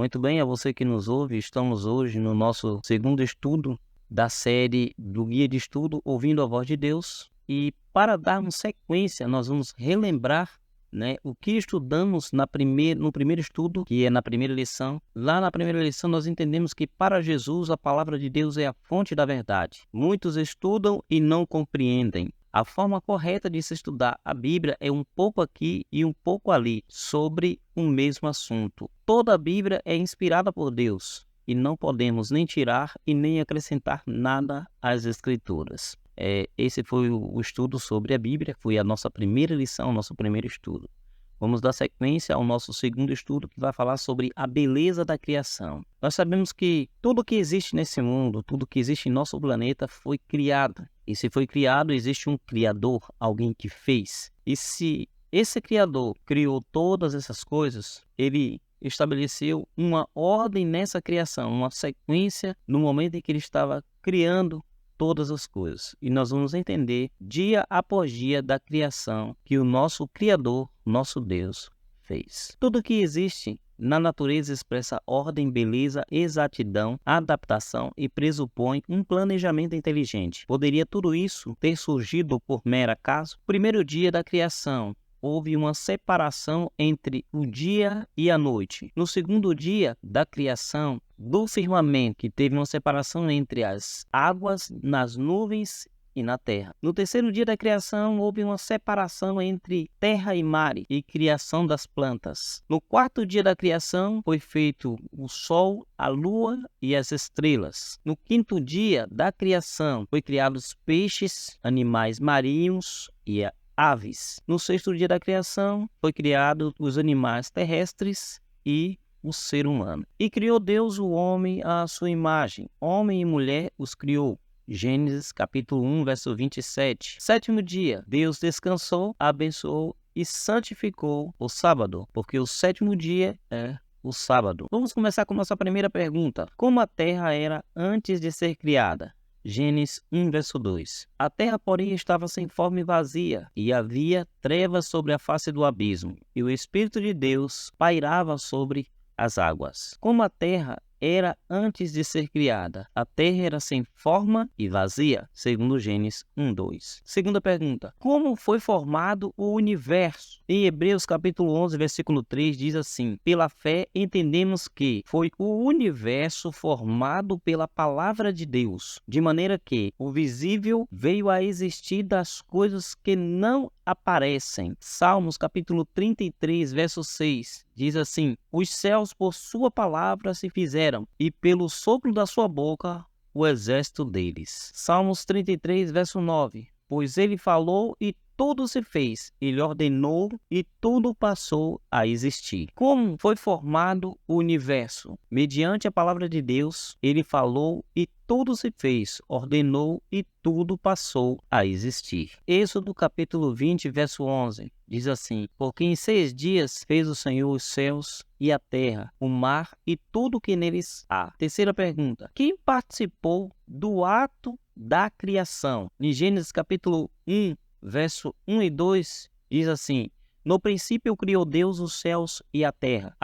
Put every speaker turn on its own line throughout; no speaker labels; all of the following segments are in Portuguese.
Muito bem, a você que nos ouve, estamos hoje no nosso segundo estudo da série do Guia de Estudo Ouvindo a Voz de Deus. E para darmos sequência, nós vamos relembrar, o que estudamos no primeiro estudo, que é na primeira lição. Lá na primeira lição nós entendemos que para Jesus a palavra de Deus é a fonte da verdade. Muitos estudam e não compreendem. A forma correta de se estudar a Bíblia é um pouco aqui e um pouco ali, sobre o mesmo assunto. Toda a Bíblia é inspirada por Deus e não podemos nem tirar e nem acrescentar nada às Escrituras. Esse foi o estudo sobre a Bíblia, foi a nossa primeira lição, nosso primeiro estudo. Vamos dar sequência ao nosso segundo estudo, que vai falar sobre a beleza da criação. Nós sabemos que tudo que existe nesse mundo, tudo que existe em nosso planeta foi criado. E se foi criado, existe um Criador, alguém que fez. E se esse Criador criou todas essas coisas, ele estabeleceu uma ordem nessa criação, uma sequência no momento em que ele estava criando todas as coisas. E nós vamos entender dia após dia da criação que o nosso Criador, nosso Deus, fez. Tudo que existe na natureza expressa ordem, beleza, exatidão, adaptação e pressupõe um planejamento inteligente. Poderia tudo isso ter surgido por mero acaso? Primeiro dia da criação, houve uma separação entre o dia e a noite. No segundo dia da criação do firmamento, que teve uma separação entre as águas, nas nuvens e na terra. No terceiro dia da criação, houve uma separação entre terra e mar e criação das plantas. No quarto dia da criação, foi feito o sol, a lua e as estrelas. No quinto dia da criação, foi criados peixes, animais marinhos e aves. No sexto dia da criação, foi criado os animais terrestres e o ser humano. E criou Deus o homem à sua imagem. Homem e mulher os criou. Gênesis capítulo 1, verso 27. Sétimo dia, Deus descansou, abençoou e santificou o sábado, porque o sétimo dia é o sábado. Vamos começar com nossa primeira pergunta. Como a terra era antes de ser criada? Gênesis 1, verso 2. A terra, porém, estava sem forma e vazia, e havia trevas sobre a face do abismo, e o Espírito de Deus pairava sobre as águas. Como a terra era antes de ser criada? A terra era sem forma e vazia, segundo Gênesis 1:2. Segunda pergunta. Como foi formado o universo? Em Hebreus capítulo 11, versículo 3, diz assim: pela fé entendemos que foi o universo formado pela palavra de Deus, de maneira que o visível veio a existir das coisas que não aparecem. Salmos capítulo 33, verso 6, diz assim: os céus por sua palavra se fizeram, e pelo sopro da sua boca o exército deles. Salmos 33, verso 9, pois ele falou e tudo se fez, ele ordenou e tudo passou a existir. Como foi formado o universo? Mediante a palavra de Deus, ele falou e tudo se fez, ordenou e tudo passou a existir. Êxodo capítulo 20, verso 11, diz assim: porque em 6 dias fez o Senhor os céus e a terra, o mar e tudo que neles há. Terceira pergunta. Quem participou do ato da criação? Em Gênesis capítulo 1, verso 1 e 2, diz assim: no princípio criou Deus os céus e a terra,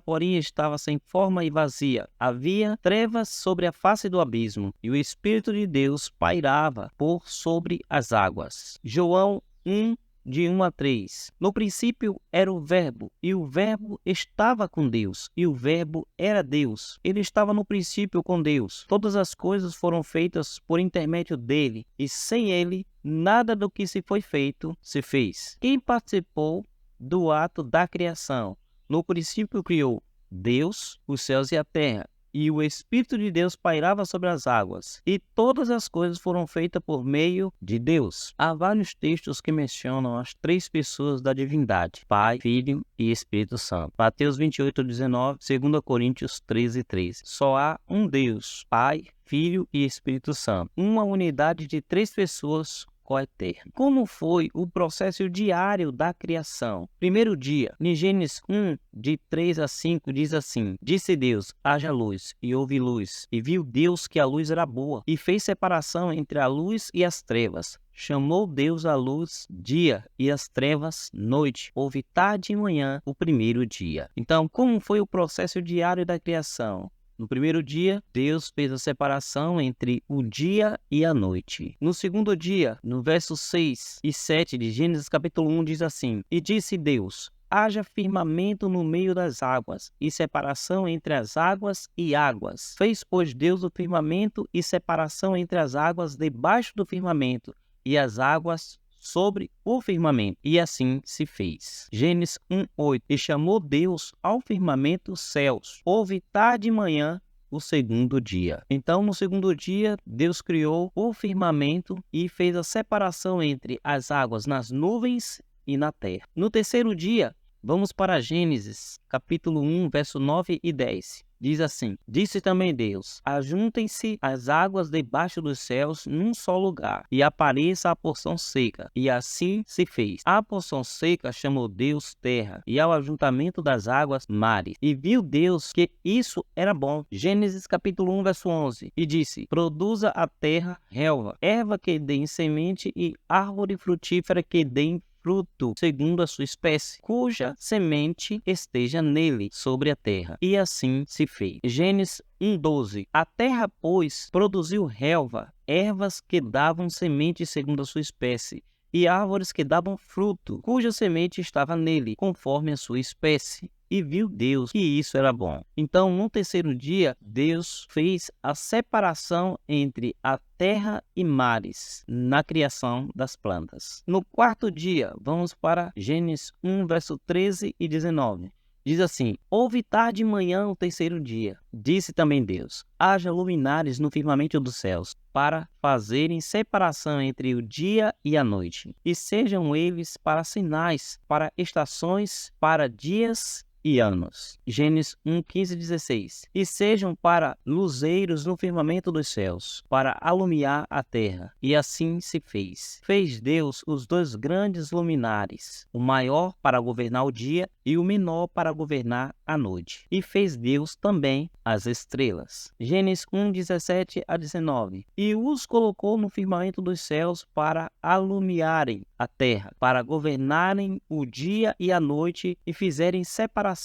porém, estava sem forma e vazia. Havia trevas sobre a face do abismo, e o Espírito de Deus pairava por sobre as águas. João 1, de 1 a 3. No princípio era o Verbo, e o Verbo estava com Deus, e o Verbo era Deus. Ele estava no princípio com Deus. Todas as coisas foram feitas por intermédio dele, e sem ele, nada do que se foi feito se fez. Quem participou do ato da criação? No princípio criou Deus, os céus e a terra, e o Espírito de Deus pairava sobre as águas, e todas as coisas foram feitas por meio de Deus. Há vários textos que mencionam as 3 pessoas da divindade: Pai, Filho e Espírito Santo. Mateus 28, 19, 2 Coríntios 13, 13. Só há um Deus, Pai, Filho e Espírito Santo. Uma unidade de 3 pessoas coeterno. Como foi o processo diário da criação? Primeiro dia, em Gênesis 1, de 3 a 5, diz assim: Disse Deus, haja luz, e houve luz. E viu Deus que a luz era boa, e fez separação entre a luz e as trevas. Chamou Deus a luz dia e as trevas noite. Houve tarde e manhã o primeiro dia. Então, como foi o processo diário da criação? No primeiro dia, Deus fez a separação entre o dia e a noite. No segundo dia, no versos 6 e 7 de Gênesis capítulo 1, diz assim: E disse Deus, haja firmamento no meio das águas, e separação entre as águas e águas. Fez, pois, Deus o firmamento e separação entre as águas debaixo do firmamento, e as águas sobre o firmamento. E assim se fez. Gênesis 1:8. E chamou Deus ao firmamento céus. Houve tarde e manhã o segundo dia. Então, no segundo dia, Deus criou o firmamento e fez a separação entre as águas nas nuvens e na terra. No terceiro dia, vamos para Gênesis, capítulo 1, verso 9 e 10. Diz assim: Disse também Deus, ajuntem-se as águas debaixo dos céus num só lugar, e apareça a porção seca. E assim se fez. A porção seca chamou Deus terra, e ao ajuntamento das águas, mares. E viu Deus que isso era bom. Gênesis capítulo 1, verso 11. E disse, produza a terra relva, erva que dê em semente, e árvore frutífera que dê em fruto segundo a sua espécie, cuja semente esteja nele, sobre a terra. E assim se fez. Gênesis 1:12. A terra, pois, produziu relva, ervas que davam semente segundo a sua espécie, e árvores que davam fruto, cuja semente estava nele, conforme a sua espécie. E viu Deus que isso era bom. Então, no terceiro dia, Deus fez a separação entre a terra e mares na criação das plantas. No quarto dia, vamos para Gênesis 1, verso 13 e 19. Diz assim: Houve tarde e manhã o terceiro dia. Disse também Deus, haja luminares no firmamento dos céus, para fazerem separação entre o dia e a noite. E sejam eles para sinais, para estações, para dias e anos. Gênesis 1, 15 e 16. E sejam para luzeiros no firmamento dos céus, para alumiar a terra. E assim se fez. Fez Deus os dois grandes luminares, o maior para governar o dia e o menor para governar a noite. E fez Deus também as estrelas. Gênesis 1, 17 a 19. E os colocou no firmamento dos céus para alumiarem a terra, para governarem o dia e a noite, e fizerem separação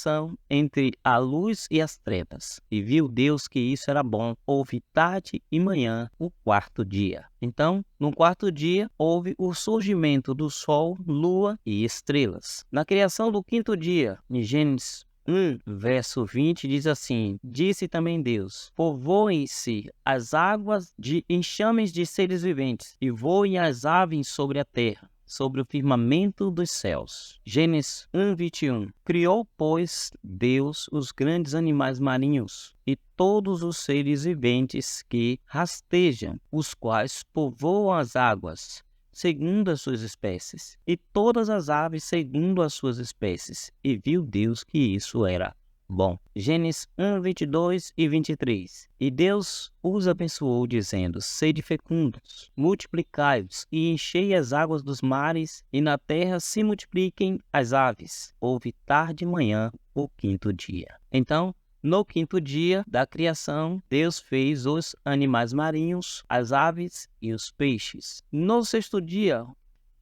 entre a luz e as trevas. E viu Deus que isso era bom. Houve tarde e manhã o quarto dia. Então, no quarto dia, houve o surgimento do sol, lua e estrelas. Na criação do quinto dia, em Gênesis 1, verso 20, diz assim: Disse também Deus, povoem-se as águas de enxames de seres viventes, e voem as aves sobre a terra, sobre o firmamento dos céus. Gênesis 1, 21. Criou, pois, Deus os grandes animais marinhos e todos os seres viventes que rastejam, os quais povoam as águas, segundo as suas espécies, e todas as aves segundo as suas espécies. E viu Deus que isso era bom. Gênesis 1, 22 e 23. E Deus os abençoou, dizendo, sede fecundos, multiplicai-vos, e enchei as águas dos mares, e na terra se multipliquem as aves. Houve tarde e manhã o quinto dia. Então, no quinto dia da criação, Deus fez os animais marinhos, as aves e os peixes. No sexto dia,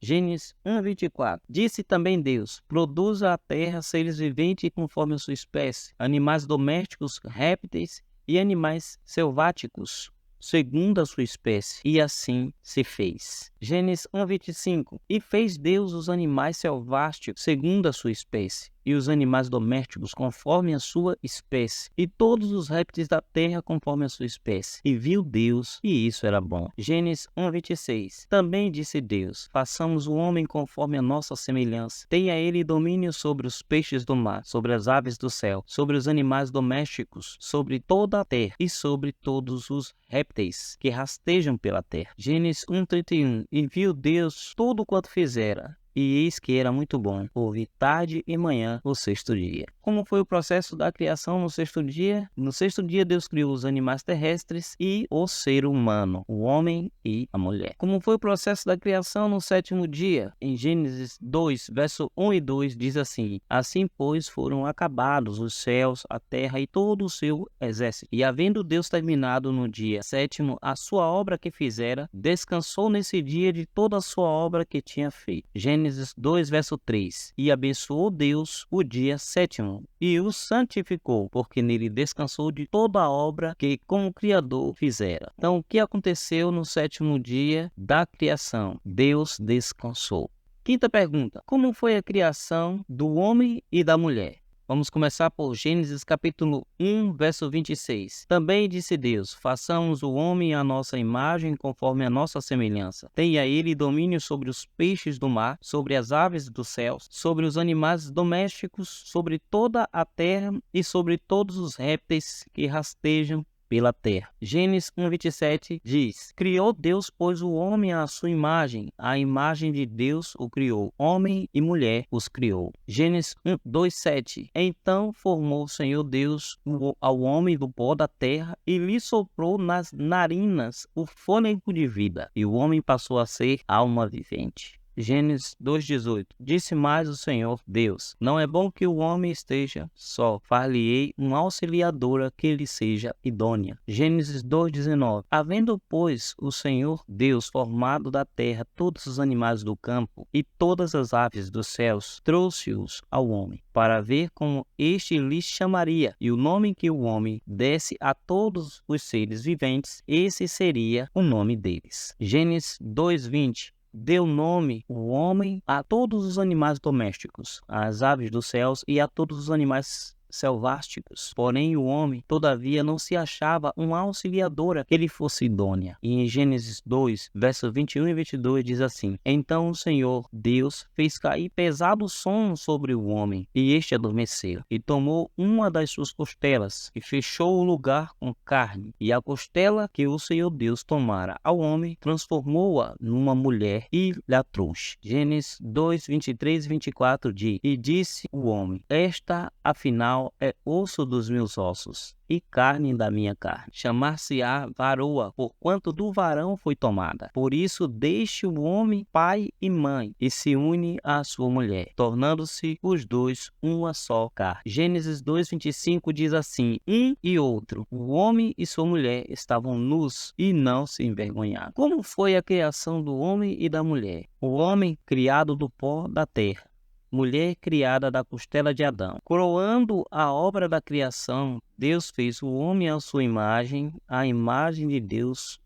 Gênesis 1, 24. Disse também Deus, produza a terra seres viventes conforme a sua espécie, animais domésticos, répteis e animais selváticos, segundo a sua espécie. E assim se fez. Gênesis 1, 25. E fez Deus os animais selváticos, segundo a sua espécie, e os animais domésticos conforme a sua espécie, e todos os répteis da terra conforme a sua espécie. E viu Deus que isso era bom. Gênesis 1, 26. Também disse Deus, façamos o homem conforme a nossa semelhança. Tenha ele domínio sobre os peixes do mar, sobre as aves do céu, sobre os animais domésticos, sobre toda a terra, e sobre todos os répteis que rastejam pela terra. Gênesis 1, 31. E viu Deus tudo quanto fizera, e eis que era muito bom. Houve tarde e manhã o sexto dia. como foi o processo da criação no sexto dia? No sexto dia, Deus criou os animais terrestres e o ser humano, o homem e a mulher. Como foi o processo da criação no sétimo dia? Em Gênesis 2, verso 1 e 2, diz assim: Assim, pois, foram acabados os céus, a terra e todo o seu exército. E havendo Deus terminado no dia sétimo a sua obra que fizera, descansou nesse dia de toda a sua obra que tinha feito. Gênesis 2, verso 3. E abençoou Deus o dia sétimo e o santificou, porque nele descansou de toda a obra que como Criador fizera. Então, o que aconteceu no sétimo dia da criação? Deus descansou. Quinta pergunta: como foi a criação do homem e da mulher? Vamos começar por Gênesis capítulo 1, verso 26. Também disse Deus: façamos o homem à nossa imagem, conforme a nossa semelhança. Tenha ele domínio sobre os peixes do mar, sobre as aves dos céus, sobre os animais domésticos, sobre toda a terra e sobre todos os répteis que rastejam pela terra. Gênesis 1:27 diz: criou Deus, pois, o homem à sua imagem, a imagem de Deus o criou, homem e mulher os criou. Gênesis 2:7 então formou o Senhor Deus ao homem do pó da terra e lhe soprou nas narinas o fôlego de vida, e o homem passou a ser alma vivente. Gênesis 2:18 disse mais o Senhor Deus: não é bom que o homem esteja só, far-lhe-ei uma auxiliadora que lhe seja idônea. Gênesis 2:19 havendo, pois, o Senhor Deus formado da terra todos os animais do campo e todas as aves dos céus, trouxe-os ao homem, para ver como este lhes chamaria, e o nome que o homem desse a todos os seres viventes, esse seria o nome deles. Gênesis 2:20 deu nome o homem a todos os animais domésticos, às aves dos céus e a todos os animais selvásticos. Porém, o homem, todavia, não se achava uma auxiliadora que lhe fosse idônea. E em Gênesis 2, versos 21 e 22, diz assim: então o Senhor Deus fez cair pesado som sobre o homem, e este adormeceu. E tomou uma das suas costelas, e fechou o lugar com carne. E a costela que o Senhor Deus tomara ao homem, transformou-a numa mulher e lhe trouxe. Gênesis 2, 23 e 24 diz: e disse o homem: esta, afinal, é osso dos meus ossos e carne da minha carne. Chamar-se-á varoa, porquanto do varão foi tomada. Por isso deixe o homem pai e mãe, e se une à sua mulher, tornando-se os dois uma só carne. Gênesis 2:25 diz assim: um e outro, o homem e sua mulher, estavam nus e não se envergonharam. Como foi a criação do homem e da mulher? O homem criado do pó da terra, mulher criada da costela de Adão. Coroando a obra da criação, Deus fez o homem à sua imagem, a imagem de Deus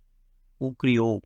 o criou.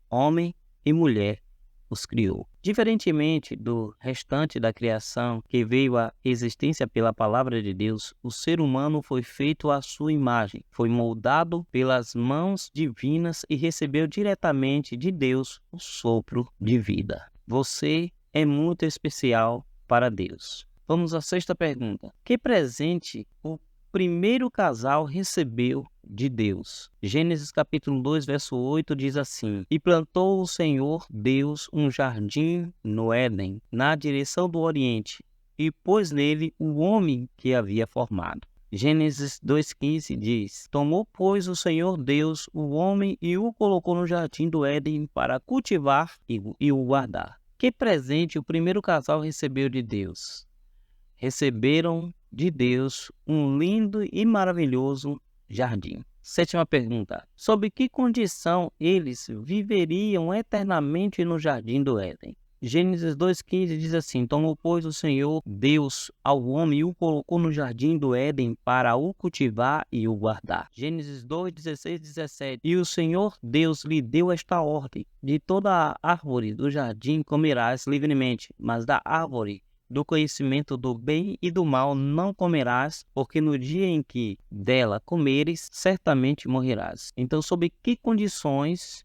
Homem e mulher os criou. Diferentemente do restante da criação, que veio à existência pela palavra de Deus, o ser humano foi feito à sua imagem, foi moldado pelas mãos divinas e recebeu diretamente de Deus o sopro de vida. Você é muito especial para Deus. Vamos à sexta pergunta. Que presente o primeiro casal recebeu de Deus? Gênesis capítulo 2, verso 8 diz assim: e plantou o Senhor Deus um jardim no Éden, na direção do oriente, e pôs nele o homem que havia formado. Gênesis 2:15 diz: tomou, pois, o Senhor Deus o homem e o colocou no jardim do Éden para cultivar e o guardar. Que presente o primeiro casal recebeu de Deus? Receberam de Deus um lindo e maravilhoso jardim. Sétima pergunta: sob que condição eles viveriam eternamente no jardim do Éden? Gênesis 2:15 diz assim: tomou, pois, o Senhor Deus ao homem e o colocou no jardim do Éden para o cultivar e o guardar. Gênesis 2:16 e 17: e o Senhor Deus lhe deu esta ordem: de toda a árvore do jardim comerás livremente, mas da árvore do conhecimento do bem e do mal não comerás, porque no dia em que dela comeres, certamente morrerás. Então, sob que condições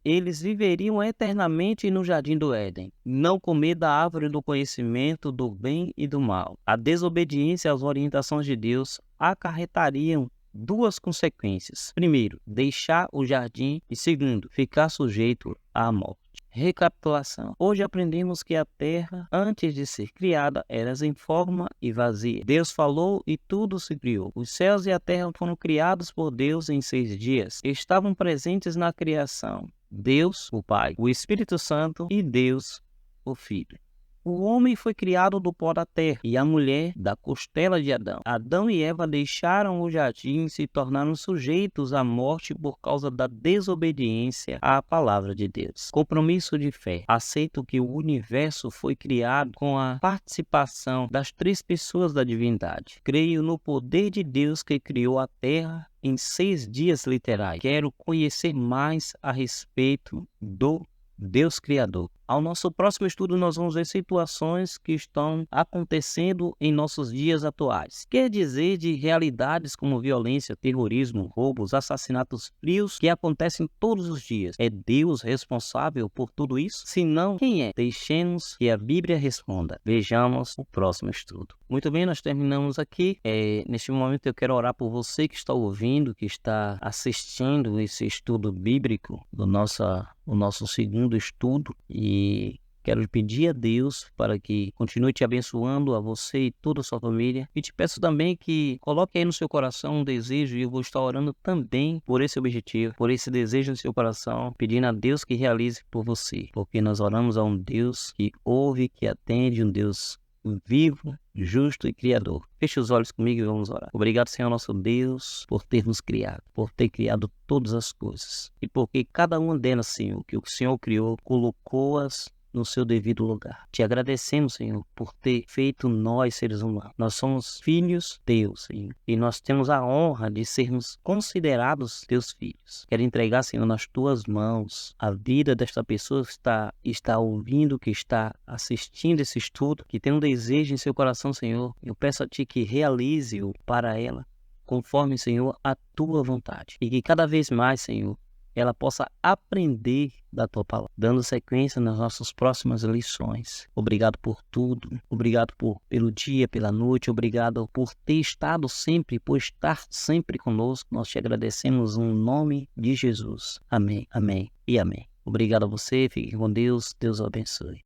eles viveriam eternamente no jardim do Éden? Não comer da árvore do conhecimento do bem e do mal. A desobediência às orientações de Deus acarretariam duas consequências: primeiro, deixar o jardim, e segundo, ficar sujeito à morte. Recapitulação. Hoje aprendemos que a terra, antes de ser criada, era sem forma e vazia. Deus falou e tudo se criou. Os céus e a terra foram criados por Deus em 6 dias. Estavam presentes na criação Deus, o Pai, o Espírito Santo e Deus, o Filho. O homem foi criado do pó da terra e a mulher da costela de Adão. Adão e Eva deixaram o jardim e se tornaram sujeitos à morte por causa da desobediência à palavra de Deus. Compromisso de fé. Aceito que o universo foi criado com a participação das 3 pessoas da divindade. Creio no poder de Deus que criou a terra em 6 dias literais. Quero conhecer mais a respeito do Deus Criador. Ao nosso próximo estudo, nós vamos ver situações que estão acontecendo em nossos dias atuais. Quer dizer de realidades como violência, terrorismo, roubos, assassinatos frios que acontecem todos os dias. É Deus responsável por tudo isso? Se não, quem é? Deixemos que a Bíblia responda. Vejamos o próximo estudo. Muito bem, nós terminamos aqui. Neste momento eu quero orar por você que está ouvindo, que está assistindo esse estudo bíblico do nosso segundo estudo, e quero pedir a Deus para que continue te abençoando, a você e toda a sua família. E te peço também que coloque aí no seu coração um desejo, e eu vou estar orando também por esse objetivo, por esse desejo no seu coração, pedindo a Deus que realize por você. Porque nós oramos a um Deus que ouve, que atende, um Deus vivo, justo e criador. Feche os olhos comigo e vamos orar. Obrigado, Senhor nosso Deus, por ter nos criado, por ter criado todas as coisas. E porque cada uma delas, Senhor, que o Senhor criou, colocou-as no seu devido lugar. Te agradecemos, Senhor, por ter feito nós, seres humanos. Nós somos filhos teus, Senhor, e nós temos a honra de sermos considerados teus filhos. Quero entregar, Senhor, nas tuas mãos a vida desta pessoa que está ouvindo, que está assistindo esse estudo, que tem um desejo em seu coração, Senhor. Eu peço a Ti que realize-o para ela, conforme, Senhor, a Tua vontade. E que cada vez mais, Senhor, ela possa aprender da Tua palavra, dando sequência nas nossas próximas lições. Obrigado por tudo, obrigado pelo dia, pela noite, obrigado por ter estado sempre, por estar sempre conosco. Nós te agradecemos no nome de Jesus. Amém, amém e amém. Obrigado a você, fique com Deus, Deus o abençoe.